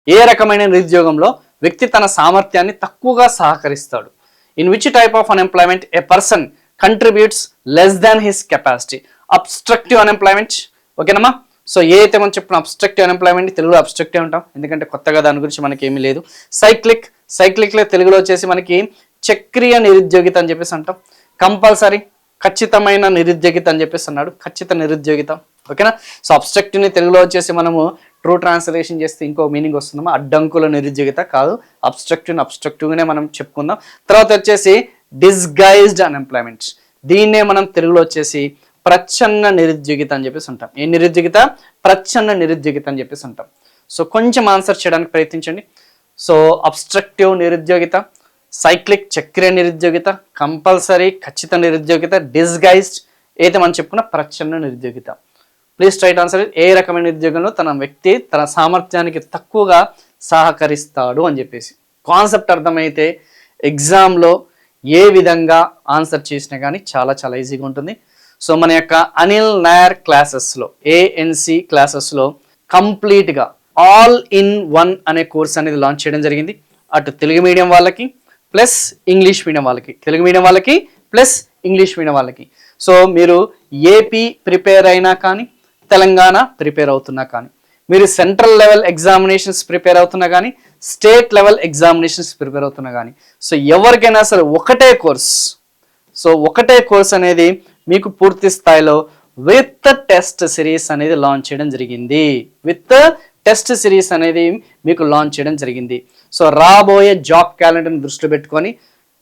ఏ రకమైన నిరుద్యోగంలో వ్యక్తి తన సామర్థ్యాన్ని తక్కువగా సహకరిస్తాడు? In which type of unemployment a person contributes less than his capacity? Obstructive unemployment. ఓకేనమ్మా. సో ఏ అయితే మనం చెప్పిన అబ్స్ట్రక్టివ్ అన్ఎంప్లాయ్మెంట్, తెలుగులో అబ్స్ట్రక్టివ్ అంటాం ఎందుకంటే కొత్తగా దాని గురించి మనకి ఏమీ లేదు. సైక్లిక్లో తెలుగులో వచ్చేసి మనకి చక్రీయ నిరుద్యోగిత అని చెప్పేసి అంటాం. కంపల్సరీ ఖచ్చితమైన నిరుద్యోగిత అని చెప్పేసి అన్నాడు, ఖచ్చిత నిరుద్యోగిత. ఓకేనా. సో అబ్స్ట్రక్టివ్ని తెలుగులో వచ్చేసి మనము ట్రూ ట్రాన్స్లేషన్ చేస్తే ఇంకో మీనింగ్ వస్తుందమ్మా, అడ్డంకుల నిరుద్యోగిత కాదు, అబ్స్ట్రక్టివ్గానే మనం చెప్పుకుందాం. తర్వాత వచ్చేసి డిస్గైజ్డ్ అన్ఎంప్లాయ్మెంట్, దీన్నే మనం తెలుగులో వచ్చేసి ప్రచ్ఛన్న నిరుద్యోగిత అని చెప్పేసి ఉంటాం. ఏ నిరుద్యోగిత? ప్రచ్ఛన్న నిరుద్యోగిత అని చెప్పేసి ఉంటాం. సో కొంచెం ఆన్సర్ చేయడానికి ప్రయత్నించండి. సో అబ్స్ట్రక్టివ్ నిరుద్యోగిత, సైక్లిక్ చక్రీయ నిరుద్యోగిత, కంపల్సరీ ఖచ్చిత నిరుద్యోగిత, డిస్గైజ్డ్ అయితే మనం చెప్పుకున్న ప్రచ్ఛన్న నిరుద్యోగిత. Please write answer. ఏ రకమైన నిరుద్యోగంలో తన వ్యక్తి తన సామర్థ్యానికి తక్కువగా సహకరిస్తాడు అని చెప్పేసి కాన్సెప్ట్ అర్థమైతే ఎగ్జామ్లో ఏ విధంగా ఆన్సర్ చేసినా కానీ చాలా చాలా ఈజీగా ఉంటుంది. సో మన యొక్క అనిల్ నాయర్ క్లాసెస్లో, ఏఎన్సి క్లాసెస్లో కంప్లీట్గా ఆల్ ఇన్ వన్ అనే కోర్స్ అనేది లాంచ్ చేయడం జరిగింది. అటు తెలుగు మీడియం వాళ్ళకి ప్లస్ ఇంగ్లీష్ మీడియం వాళ్ళకి, తెలుగు మీడియం వాళ్ళకి ప్లస్ ఇంగ్లీష్ మీడియం వాళ్ళకి. సో మీరు ఏపీ ప్రిపేర్ అయినా కానీ, తెలంగాణ ప్రిపేర్ అవుతున్నా కానీ, మీరు సెంట్రల్ లెవెల్ ఎగ్జామినేషన్స్ ప్రిపేర్ అవుతున్నా కానీ, స్టేట్ లెవెల్ ఎగ్జామినేషన్స్ ప్రిపేర్ అవుతున్నా కానీ, సో ఎవరికైనా సరే ఒకటే కోర్స్, సో ఒకటే కోర్స్ అనేది మీకు పూర్తి స్థాయిలో విత్ టెస్ట్ సిరీస్ అనేది లాంచ్ చేయడం జరిగింది. విత్ టెస్ట్ సిరీస్ అనేది మీకు లాంచ్ చేయడం జరిగింది. సో రాబోయే జాబ్ క్యాలెండర్ని దృష్టిలో పెట్టుకొని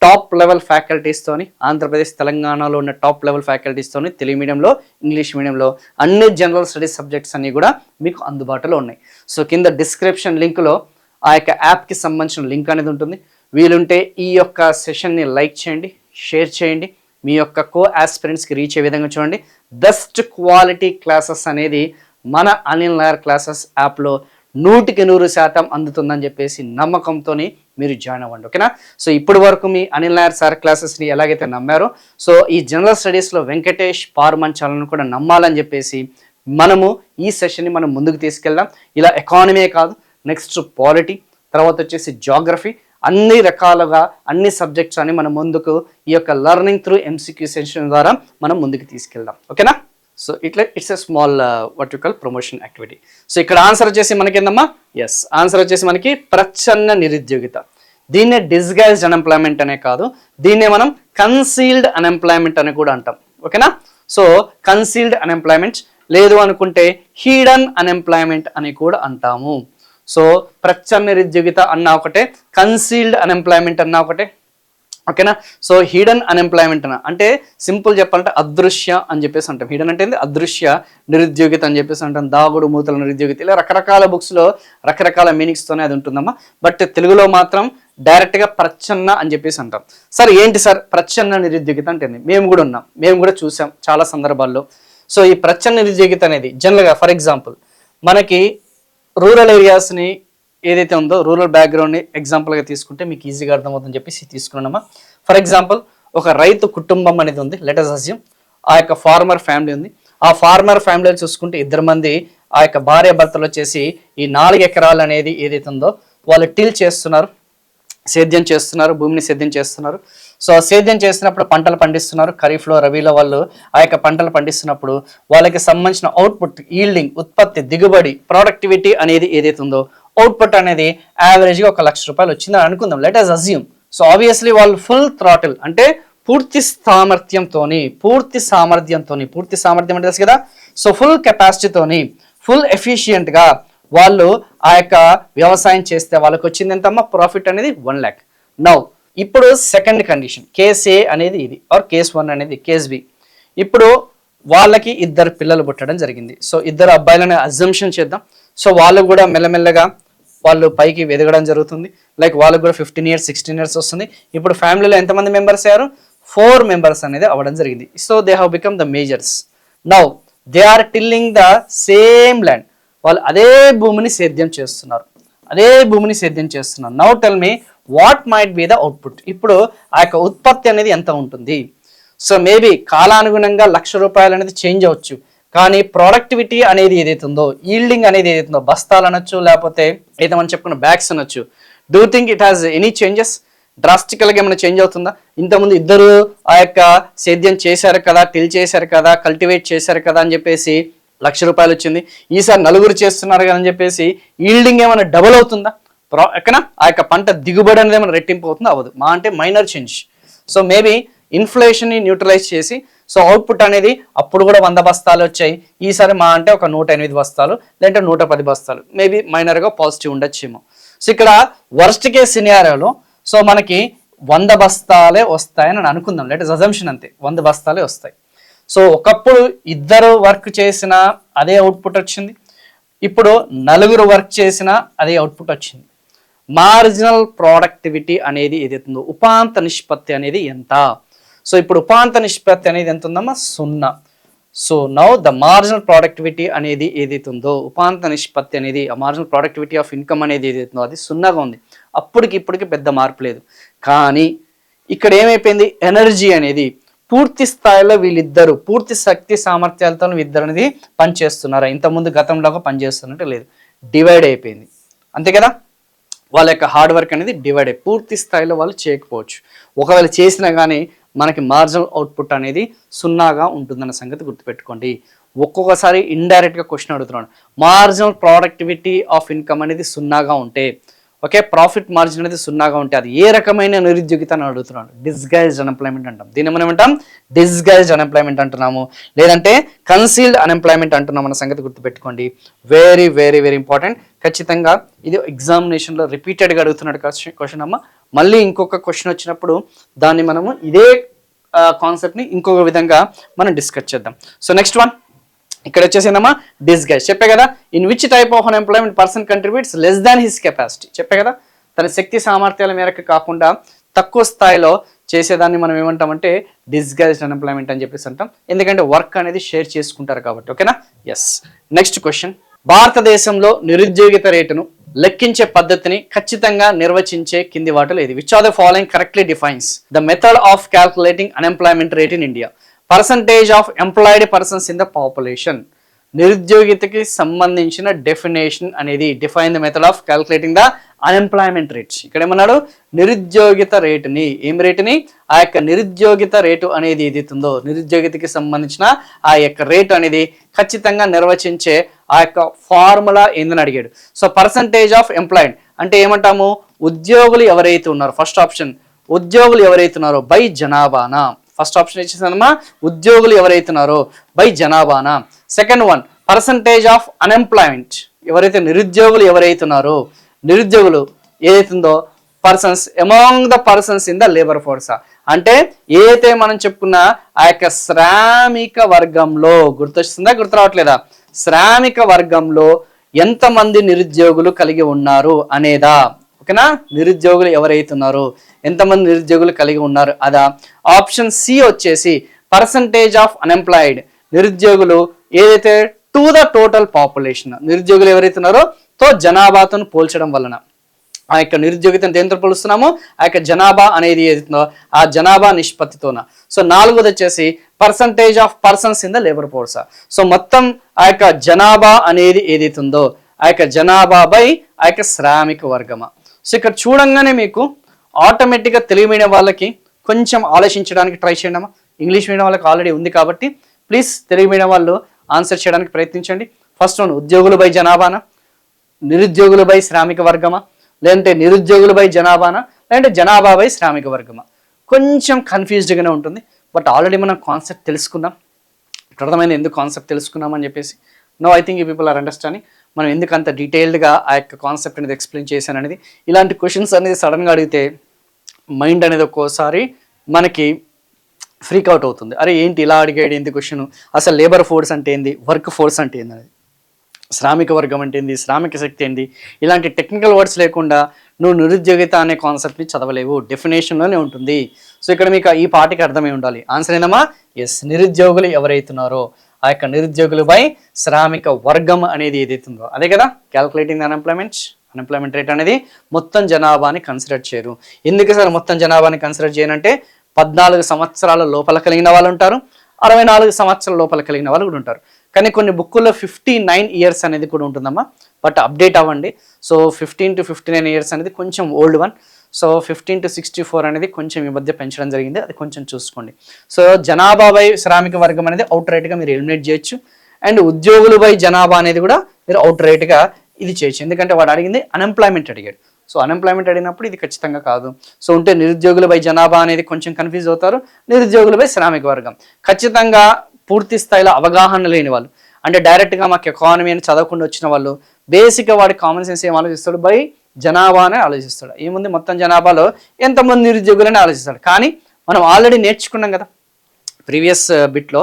టాప్ లెవెల్ ఫ్యాకల్టీస్తోని, ఆంధ్రప్రదేశ్ తెలంగాణలో ఉన్న టాప్ లెవెల్ ఫ్యాకల్టీస్తోని తెలుగు మీడియంలో, ఇంగ్లీష్ మీడియంలో అన్ని జనరల్ స్టడీస్ సబ్జెక్ట్స్ అన్నీ కూడా మీకు అందుబాటులో ఉన్నాయి. సో కింద డిస్క్రిప్షన్ లింక్లో ఆ యొక్క యాప్కి సంబంధించిన లింక్ అనేది ఉంటుంది. వీలుంటే ఈ యొక్క సెషన్ని లైక్ చేయండి, షేర్ చేయండి, మీ యొక్క కో ఆస్పిరెంట్స్కి రీచ్ అయ్యే విధంగా చూడండి. బెస్ట్ క్వాలిటీ క్లాసెస్ అనేది మన అనిల్ నాయర్ క్లాసెస్ యాప్లో 100% అందుతుందని చెప్పేసి నమ్మకంతో మీరు జాయిన్ అవ్వండి. ఓకేనా. సో ఇప్పటి వరకు మీ అనిల్ నాయర్ సార్ క్లాసెస్ని ఎలాగైతే నమ్మారో, సో ఈ జనరల్ స్టడీస్లో వెంకటేష్ పార్మంచాలను కూడా నమ్మాలని చెప్పేసి మనము ఈ సెషన్ని మనం ముందుకు తీసుకెళ్దాం. ఇలా ఎకానమీ కాదు, నెక్స్ట్ పాలిటీ, తర్వాత వచ్చేసి జాగ్రఫీ, అన్ని రకాలుగా అన్ని సబ్జెక్ట్స్ అని మనం ముందుకు ఈ యొక్క లెర్నింగ్ త్రూ ఎంసీక్యూ సెషన్ ద్వారా మనం ముందుకు తీసుకెళ్దాం. ఓకేనా. So it's a small what you call promotion activity. So ఇక్కడ ఆన్సర్ వచ్చేసి మనకి ఏందమ్మా? ఎస్, ఆన్సర్ వచ్చేసి మనకి ప్రచ్ఛన్న నిరుద్యోగిత. దీన్నే డిస్గైజ్డ్ అన్ఎంప్లాయ్మెంట్ అనే కాదు, దీన్నే మనం కన్సీల్డ్ అన్ఎంప్లాయ్మెంట్ అని కూడా అంటాం. ఓకేనా. సో కన్సీల్డ్ అన్ఎంప్లాయ్మెంట్, లేదు అనుకుంటే హీడన్ అన్ఎంప్లాయ్మెంట్ అని కూడా అంటాము. సో ప్రచ్ఛన్న నిరుద్యోగిత అన్నా ఒకటే, కన్సీల్డ్ అన్ఎంప్లాయ్మెంట్ అన్నా ఒకటే. ఓకేనా. సో హిడెన్ అన్ఎంప్లాయ్మెంట్ అంటే సింపుల్ చెప్పాలంటే అదృశ్య అని చెప్పేసి అంటాం. హిడెన్ అంటే అదృశ్య నిరుద్యోగిత అని చెప్పేసి అంటాం, దాగుడు మూతల నిరుద్యోగిత, ఇలా రకరకాల బుక్స్లో రకరకాల మీనింగ్స్తోనే అది ఉంటుందమ్మా. బట్ తెలుగులో మాత్రం డైరెక్ట్గా ప్రచ్ఛన్న అని చెప్పేసి అంటాం. సార్ ఏంటి సార్ ప్రచ్ఛన్న నిరుద్యోగిత అంటే? మేము కూడా ఉన్నాం, మేము కూడా చూసాం చాలా సందర్భాల్లో. సో ఈ ప్రచ్ఛన్న నిరుద్యోగిత అనేది జనరల్గా ఫర్ ఎగ్జాంపుల్ మనకి రూరల్ ఏరియాస్ని ఏదైతే ఉందో, రూరల్ బ్యాక్గ్రౌండ్ని ఎగ్జాంపుల్గా తీసుకుంటే మీకు ఈజీగా అర్థమవుతుందని చెప్పేసి తీసుకున్నామా. ఫర్ ఎగ్జాంపుల్ ఒక రైతు కుటుంబం అనేది ఉంది, లెట్ us assume. ఆ యొక్క ఫార్మర్ ఫ్యామిలీ ఉంది. ఆ ఫార్మర్ ఫ్యామిలీలో చూసుకుంటే 2 మంది ఆ యొక్క భార్య భర్తలు వచ్చేసి ఈ 4 ఎకరాలు అనేది ఏదైతే ఉందో వాళ్ళు టిల్ చేస్తున్నారు, సేద్యం చేస్తున్నారు, భూమిని సేద్యం చేస్తున్నారు. సో సేద్యం చేసినప్పుడు పంటలు పండిస్తున్నారు, ఖరీఫ్లో రబీలో వాళ్ళు ఆ యొక్క పంటలు పండిస్తున్నప్పుడు వాళ్ళకి సంబంధించిన అవుట్పుట్, ఈల్డింగ్, ఉత్పత్తి, దిగుబడి, ప్రొడక్టివిటీ అనేది ఏదైతే ఉందో అవుట్పుట్ అనేది యావరేజ్గా 1 లక్ష రూపాయలు వచ్చిందని అనుకుందాం, let us assume. So obviously వాళ్ళు ఫుల్ థ్రాటిల్ అంటే పూర్తి సామర్థ్యం అంటే కదా, సో ఫుల్ కెపాసిటీతోని, ఫుల్ ఎఫిషియెంట్గా వాళ్ళు ఆ యొక్క వ్యవసాయం చేస్తే వాళ్ళకి వచ్చింది ఎంతమ్మా? ప్రాఫిట్ అనేది 1 lakh. నౌ ఇప్పుడు సెకండ్ కండిషన్, కేస్ ఏ అనేది ఇది, ఆర్ కేస్ 1 అనేది కేస్ బి. ఇప్పుడు వాళ్ళకి 2 పిల్లలు పుట్టడం జరిగింది. సో 2 అబ్బాయిలని అజంప్షన్ చేద్దాం. సో వాళ్ళు కూడా మెల్లమెల్లగా వాళ్ళు పైకి ఎదగడం జరుగుతుంది. లైక్ వాళ్ళకు కూడా 15 years 16 years వస్తుంది. ఇప్పుడు ఫ్యామిలీలో ఎంతమంది మెంబర్స్ అయ్యారు? 4 members అనేది అవ్వడం జరిగింది. So they have become the majors. Now they are tilling the same land. వాళ్ళు అదే భూమిని సేద్యం చేస్తున్నారు. Now tell me what might be the output. ఇప్పుడు ఆ యొక్క ఉత్పత్తి అనేది ఎంత ఉంటుంది? సో మేబీ కాలానుగుణంగా 1 లక్ష రూపాయలు అనేది చేంజ్ అవ్వచ్చు, కానీ ప్రొడక్టివిటీ అనేది ఏదైతే ఉందో, ఈల్డింగ్ అనేది ఏదైతే ఉందో, బస్తాలు అనొచ్చు లేకపోతే అయితే మనం చెప్పుకున్న బ్యాగ్స్ అనొచ్చు, do think it has any changes? డ్రాస్టికల్గా ఏమైనా చేంజ్ అవుతుందా? ఇంతకుముందు ఇద్దరు ఆ యొక్క సేద్యం చేశారు కదా, టిల్ చేశారు కదా, కల్టివేట్ చేశారు కదా అని చెప్పేసి ₹1,00,000 వచ్చింది. ఈసారి నలుగురు చేస్తున్నారు కదా అని చెప్పేసి ఈల్డింగ్ ఏమైనా డబుల్ అవుతుందా? ఎక్కన ఆ యొక్క పంట దిగుబడి అనేది ఏమైనా రెట్టింపు అవుతుందా? అవ్వదు. మా అంటే మైనర్ చేంజ్. సో మేబీ ఇన్ఫ్లేషన్ని న్యూట్రలైజ్ చేసి సో అవుట్పుట్ అనేది అప్పుడు కూడా 100 బస్తాలు వచ్చాయి, ఈసారి మా అంటే ఒక 108 బస్తాలు లేదంటే 110 బస్తాలు, మేబీ మైనర్గా పాజిటివ్ ఉండొచ్చేమో. సో ఇక్కడ వర్స్ట్ కేస్ సినారియోలో సో మనకి 100 బస్తాలే వస్తాయని అని అనుకుందాం, లేటెస్ట్ అజంప్షన్ అంతే, 100 బస్తాలే వస్తాయి. సో ఒకప్పుడు ఇద్దరు వర్క్ చేసిన అదే అవుట్పుట్ వచ్చింది, ఇప్పుడు నలుగురు వర్క్ చేసిన అదే అవుట్పుట్ వచ్చింది. మార్జినల్ ప్రొడక్టివిటీ అనేది ఏదైతుందో, ఉపాంత నిష్పత్తి అనేది ఎంత? సో ఇప్పుడు ఉపాంత నిష్పత్తి అనేది ఎంత ఉందమ్మా? 0. So now the marginal productivity అనేది ఏదైతే ఉందో, ఉపాంత నిష్పత్తి అనేది, ఆ మార్జినల్ ప్రొడక్టివిటీ ఆఫ్ ఇన్కమ్ అనేది ఏదైతుందో అది 0గా ఉంది. అప్పటికి ఇప్పటికి పెద్ద మార్పు లేదు. కానీ ఇక్కడ ఏమైపోయింది, ఎనర్జీ అనేది పూర్తి స్థాయిలో వీళ్ళిద్దరు పూర్తి శక్తి సామర్థ్యాలతో వీళ్ళిద్దరు అనేది పనిచేస్తున్నారా? ఇంతకుముందు గతంలో పనిచేస్తున్నట్టు లేదు, డివైడ్ అయిపోయింది అంతే కదా. వాళ్ళ యొక్క హార్డ్ వర్క్ అనేది డివైడ్ అయ్యి పూర్తి స్థాయిలో వాళ్ళు చేయకపోవచ్చు. ఒకవేళ చేసినా కానీ మనకి మార్జినల్ అవుట్పుట్ అనేది 0గా ఉంటుందన్న సంగతి గుర్తుపెట్టుకోండి. ఒక్కొక్కసారి ఇండైరెక్ట్గా క్వశ్చన్ అడుగుతున్నాడు, మార్జినల్ ప్రొడక్టివిటీ ఆఫ్ ఇన్కమ్ అనేది 0గా ఉంటే, ఓకే, ప్రాఫిట్ మార్జిన్ అనేది 0గా ఉంటే అది ఏ రకమైన నిరుద్యోగిత అని అడుగుతున్నాడు. డిస్గైజ్డ్ అన్ఎంప్లాయ్మెంట్ అంటాం. దీన్ని మనం ఏమంటాం? డిస్గైజ్డ్ అన్ఎంప్లాయ్మెంట్ అంటున్నాము, లేదంటే కన్సీల్డ్ అన్ఎంప్లాయ్మెంట్ అంటున్నాం అన్న సంగతి గుర్తుపెట్టుకోండి. Very very very important. ఖచ్చితంగా ఇది ఎగ్జామినేషన్లో రిపీటెడ్గా అడుగుతున్నాడు క్వశ్చన్ అమ్మ. మళ్ళీ ఇంకొక క్వశ్చన్ వచ్చినప్పుడు దాన్ని మనము ఇదే కాన్సెప్ట్ని ఇంకొక విధంగా మనం డిస్కస్ చేద్దాం. సో నెక్స్ట్ వన్ ఇక్కడ వచ్చేసిందమ్మా, డిస్గైజ్. చెప్పే కదా, in which type of unemployment person contributes less than his capacity. చెప్పే కదా, తన శక్తి సామర్థ్యాల మేరకు కాకుండా తక్కువ స్థాయిలో చేసేదాన్ని మనం ఏమంటామంటే డిస్గైజ్డ్ అన్ఎంప్లాయ్మెంట్ అని చెప్పేసి అంటాం. ఎందుకంటే వర్క్ అనేది షేర్ చేసుకుంటారు కాబట్టి. ఓకేనా? ఎస్. నెక్స్ట్ క్వశ్చన్, భారతదేశంలో నిరుద్యోగిత రేటును లెక్కించే పద్ధతిని ఖచ్చితంగా నిర్వచించే కింది వాటిలో ఏది? Which are the following correctly defines the method of calculating unemployment rate in India? Percentage of employed persons in the population. నిరుద్యోగితకి సంబంధించిన డెఫినేషన్ అనేది, define the method of calculating the unemployment rates. ఇక్కడ ఏమన్నాడు? నిరుద్యోగిత రేటుని, ఏం రేటుని? ఆ యొక్క నిరుద్యోగిత రేటు అనేది ఏదైతుందో, నిరుద్యోగితకి సంబంధించిన ఆ యొక్క రేటు అనేది ఖచ్చితంగా నిర్వచించే ఆ యొక్క ఫార్ములా ఏందని అడిగాడు. సో పర్సంటేజ్ ఆఫ్ ఎంప్లాయిడ్ అంటే ఏమంటాము? ఉద్యోగులు ఎవరైతే ఉన్నారో, ఫస్ట్ ఆప్షన్ ఉద్యోగులు ఎవరైతే ఉన్నారో బై జనాభానా. ఫస్ట్ ఆప్షన్ ఇచ్చేసానమ్మా, ఉద్యోగులు ఎవరైతున్నారో బై జనాభానా. Second one, percentage of unemployment, ఎవరైతే నిరుద్యోగులు ఎవరైతున్నారో, నిరుద్యోగులు ఏదైతుందో persons among the persons in the labour force. అంటే ఏదైతే మనం చెప్పుకున్న ఆ యొక్క శ్రామిక వర్గంలో, గుర్తొస్తుందా గుర్తు రావట్లేదా? శ్రామిక వర్గంలో ఎంతమంది నిరుద్యోగులు కలిగి ఉన్నారు అనేదా. ఓకేనా? నిరుద్యోగులు ఎవరైతున్నారో, ఎంతమంది నిరుద్యోగులు కలిగి ఉన్నారు అదా. ఆప్షన్ సి వచ్చేసి పర్సంటేజ్ ఆఫ్ అన్ఎంప్లాయిడ్, నిరుద్యోగులు ఏదైతే టు ద టోటల్ పాపులేషన్, నిరుద్యోగులు ఎవరైతున్నారో తో జనాభాతో పోల్చడం వలన ఆ యొక్క నిరుద్యోగితను దేంతో పోలుస్తున్నాము? ఆ యొక్క జనాభా అనేది ఏదైతుందో ఆ జనాభా నిష్పత్తితోన. సో నాలుగోది వచ్చేసి percentage of persons in the labour force. So మొత్తం ఆ యొక్క జనాభా అనేది ఏదైతుందో ఆ యొక్క జనాభా బై ఆ యొక్క శ్రామిక వర్గమా. సో ఇక్కడ చూడంగానే మీకు ఆటోమేటిక్గా తెలుగు మీడియం వాళ్ళకి కొంచెం ఆలోచించడానికి ట్రై చేయండి అమ్మా. ఇంగ్లీష్ మీడియం వాళ్ళకి ఆల్రెడీ ఉంది కాబట్టి ప్లీజ్ తెలుగు మీడియం వాళ్ళు ఆన్సర్ చేయడానికి ప్రయత్నించండి. ఫస్ట్ వన్, ఉద్యోగులు బై జనాభానా, నిరుద్యోగులు బై శ్రామిక వర్గమా, లేదంటే నిరుద్యోగులు బై జనాభానా, లేదంటే జనాభా బై శ్రామిక వర్గమా. కొంచెం కన్ఫ్యూజ్డ్గానే ఉంటుంది, బట్ ఆల్రెడీ మనం కాన్సెప్ట్ తెలుసుకున్నాం. అర్థమైంది ఎందుకు కాన్సెప్ట్ తెలుసుకున్నామని చెప్పేసి. No I think you people are understanding. మనం ఎందుకు అంత డీటెయిల్డ్గా ఆ యొక్క కాన్సెప్ట్ అనేది ఎక్స్ప్లెయిన్ చేశాను అనేది. ఇలాంటి క్వశ్చన్స్ అనేది సడన్గా అడిగితే మైండ్ అనేది ఒక్కోసారి మనకి ఫ్రీక్ అవుట్ అవుతుంది. అరే ఏంటి ఇలా అడిగాడు, ఏంటి క్వశ్చన్, అసలు లేబర్ ఫోర్స్ అంటే ఏంది, వర్క్ ఫోర్స్ అంటే ఏంది అనేది, శ్రామిక వర్గం అంటే ఏంది, శ్రామిక శక్తి ఏంది, ఇలాంటి టెక్నికల్ వర్డ్స్ లేకుండా నువ్వు నిరుద్యోగిత అనే కాన్సెప్ట్ని చదవలేవు, డెఫినేషన్లోనే ఉంటుంది. సో ఇక్కడ మీకు ఈ పాటికి అర్థమై ఉండాలి. ఆన్సర్ ఏందమ్మా? ఎస్, నిరుద్యోగులు ఎవరైతున్నారో ఆ యొక్క నిరుద్యోగులు బై శ్రామిక వర్గం అనేది ఏదైతుందో అదే కదా క్యాల్కులేటింగ్ అన్ఎంప్లాయ్మెంట్ రేట్ అనేది మొత్తం జనాభాని కన్సిడర్ చేయరు. ఎందుకు సార్ మొత్తం జనాభాని కన్సిడర్ చేయనంటే 14 సంవత్సరాల లోపల కలిగిన వాళ్ళు ఉంటారు, 64 సంవత్సరాల లోపల కలిగిన వాళ్ళు కూడా ఉంటారు. కానీ కొన్ని బుక్కుల్లో 59 ఇయర్స్ అనేది కూడా ఉంటుందమ్మా, బట్ అప్డేట్ అవ్వండి. సో 15 to 59 ఇయర్స్ అనేది కొంచెం ఓల్డ్ వన్. సో 15 to 64 అనేది కొంచెం ఈ మధ్య పెంచడం జరిగింది, అది కొంచెం చూసుకోండి. సో జనాభా బై శ్రామిక వర్గం అనేది అవుట్ రైట్గా మీరు ఎలిమినేట్ చేయొచ్చు. అండ్ ఉద్యోగులు బై జనాభా అనేది కూడా మీరు అవుట్ రైట్గా ఇది చేయొచ్చు, ఎందుకంటే వాడు అడిగింది అన్ఎంప్లాయ్మెంట్ అడిగాడు. సో అన్ఎంప్లాయ్మెంట్ అడిగినప్పుడు ఇది ఖచ్చితంగా కాదు. సో ఉంటే నిరుద్యోగుల బై జనాభా అనేది కొంచెం కన్ఫ్యూజ్ అవుతారు, నిరుద్యోగుల బై శ్రామిక వర్గం ఖచ్చితంగా పూర్తి స్థాయిలో అవగాహన లేని వాళ్ళు, అంటే డైరెక్ట్గా మాకు ఎకానమీ అని చదవకుండా వచ్చిన వాళ్ళు బేసిక్గా వాడి కామన్ సెన్స్ ఏం ఆలోచిస్తాడు, బై జనాభా అని ఆలోచిస్తాడు. ఏముంది మొత్తం జనాభాలో ఎంతమంది నిరుద్యోగులని ఆలోచిస్తాడు. కానీ మనం ఆల్రెడీ నేర్చుకున్నాం కదా ప్రీవియస్ బిట్లో,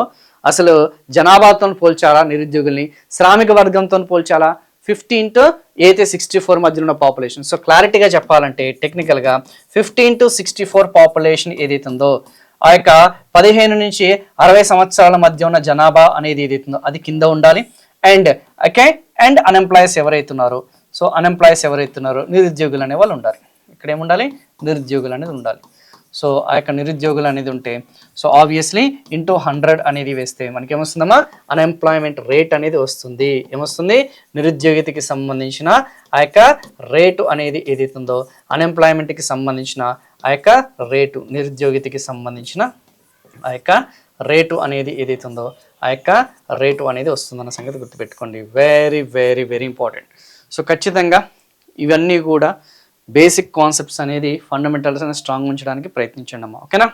అసలు జనాభాతో పోల్చాలా నిరుద్యోగుల్ని, శ్రామిక వర్గంతో పోల్చాలా, 15 to 64 మధ్యలో ఉన్న పాపులేషన్. సో క్లారిటీగా చెప్పాలంటే టెక్నికల్గా 15 to 64 పాపులేషన్ ఏదైతే ఉందో ఆ యొక్క 15 నుంచి 60 సంవత్సరాల మధ్య ఉన్న జనాభా అనేది ఏదైతుందో అది కింద ఉండాలి. అండ్ అండ్ అన్ఎంప్లాయీస్ ఎవరైతున్నారో, సో అన్ఎంప్లాయీస్ ఎవరైతున్నారో నిరుద్యోగులు అనే వాళ్ళు ఉండాలి. ఇక్కడ ఏముండాలి, నిరుద్యోగులు అనేది ఉండాలి. సో ఆ యొక్క నిరుద్యోగులు అనేది ఉంటే సో ఆబ్వియస్లీ ఇంటూ 100 అనేది వేస్తే మనకి ఏమొస్తుందమ్మా, అన్ఎంప్లాయ్మెంట్ రేట్ అనేది వస్తుంది. ఏమొస్తుంది, నిరుద్యోగితకి సంబంధించిన ఆ యొక్క రేటు అనేది ఏదైతుందో అన్ఎంప్లాయ్మెంట్కి సంబంధించిన ఆ యొక్క రేటు, నిరుద్యోగితకి సంబంధించిన ఆ యొక్క రేటు అనేది ఏదైతుందో ఆ యొక్క రేటు అనేది వస్తుందన్న సంగతి గుర్తుపెట్టుకోండి. Very very very important. So ఖచ్చితంగా ఇవన్నీ కూడా బేసిక్ కాన్సెప్ట్స్ అనేది ఫండమెంటల్స్ అనేది స్ట్రాంగ్ ఉంచడానికి ప్రయత్నించండి అమ్మా, ఓకేనా.